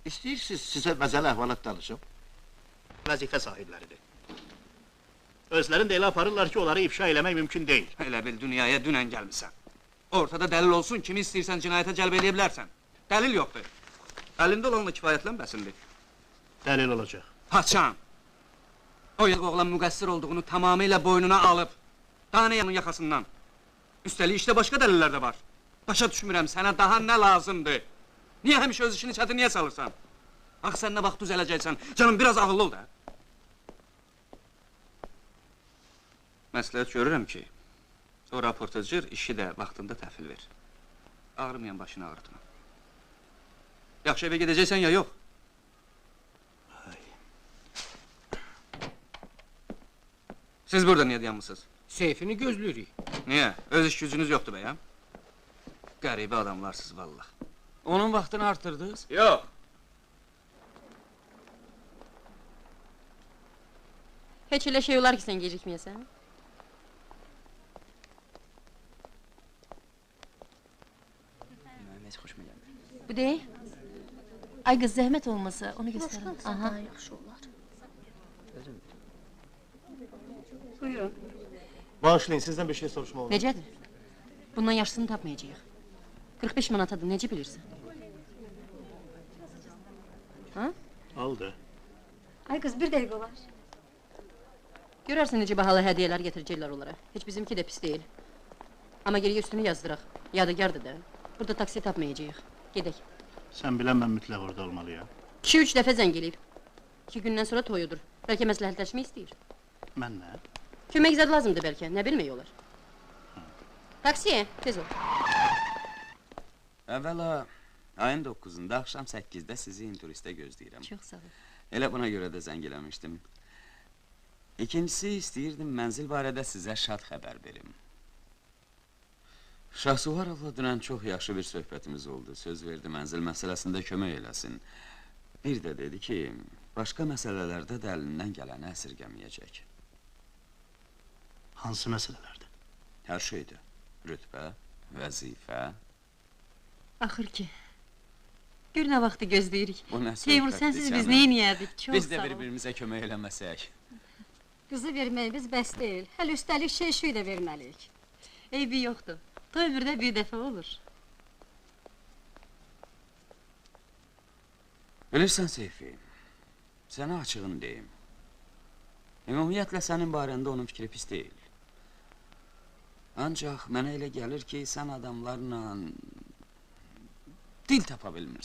İstəyirsiniz, sizə məzəli əhvalat danışım. Vəzifə sahibləridir. Özlərində elə aparırlar ki, onları ifşa eləmək mümkün deyil. Elə bil dünyaya dünən gəlmisən. Ortada dəlil olsun, kimi istəyirsən cinayətə cəlb edə bilərsən. Dəlil yoxdur. Əlində olanla kifayətlənməsindir. Dəlil olacaq. Haçan! O yıq oğlan müqəssir olduğunu tamamilə boynuna alıb. Daha nə yanın yaxasından? Üstəlik işte başqa dəlillər də var. Başa düşmürəm, sənə daha nə lazımdır? Niyə həmişə öz işini çətin niyə salırsan? Ax, sən nə vaxt düzələcəksən? Canım, biraz ağıllı ol da. Məsləhət görürəm ki, o raportacır işi də vaxtında təhvil ver. Ağrımayan başını ağrıtma. Yaxşı evə gedəcəksən ya yox? Siz burada niyə dayanmısınız? Seyfini gözləyirik. Niyə? Öz iş gücünüz yoxdur bəyəm? Qəribə adamlarsınız vallah. Onun vaxtını artırdınız. Yox. Heç elə şey olar ki, sən gecikməyəsən? Bu deyil. Ay qız, zəhmət olmasa, onu göstərin. Aha. Yaxşı olar. Buyurun. Bağışlayın, sizdən bir şey soruşmaq olur. Necədir? Bundan yaşlısını tapmayacağıq. 45 manatadır, necə bilirsən? Ha? Al da. Ay qız, bir dəqiqə olar. Görərsən necə bahalı hədiyyələr getirəcəklər onlara. Heç bizimki də pis deyil. Amma geriyə üstünü yazdıraq. Yadigardır da. Burada taksi tapmayacağıq. Gedək. Sən bilən mən mütləq orada olmalıyam. 2-3 dəfə zəng eləyib. 2 gündən sonra toyudur. Bəlkə məsləhətləşmək istəyir. Mən nə? Kömək zad lazımdır bəlkə, nə bilmək olar. Taksiyə, tez ol. Əvvəla, ayın 9-da axşam 8-də sizi inturistə gözləyirəm. Çox sağ ol. Elə buna görə də zəng eləmişdim. İkincisi, istəyirdim mənzil barədə sizə şad xəbər verim. Şahsuvarovla dünən çox yaxşı bir söhbətimiz oldu. Söz verdi mənzil məsələsində kömək eləsin. Bir də dedi ki, başqa məsələlərdə də əlindən gələni əsirgəməyəcək. Hansı məsələlərdir? Hər şeydir. Rütbə, vəzifə. Axır ki. Gör nə vaxtı gözləyirik. Bu nə Teymur, söhbətdir sənsiz biz canım? neyniyərdik? Çox Biz də sağ ol. bir-birimizə kömək eləməsək. Qızı verməyimiz bəs deyil. Hələ üstəlik şey də verməliyik. Eybi yoxdur. Toy ömürdə bir dəfə olur. Bilirsən Seyfi, sənə açığın deyim. Ümumiyyətlə sənin barəndə onun fikri pis deyil. Ancaq mənə elə gəlir ki, sən adamlarla dil tapa bilmirsən.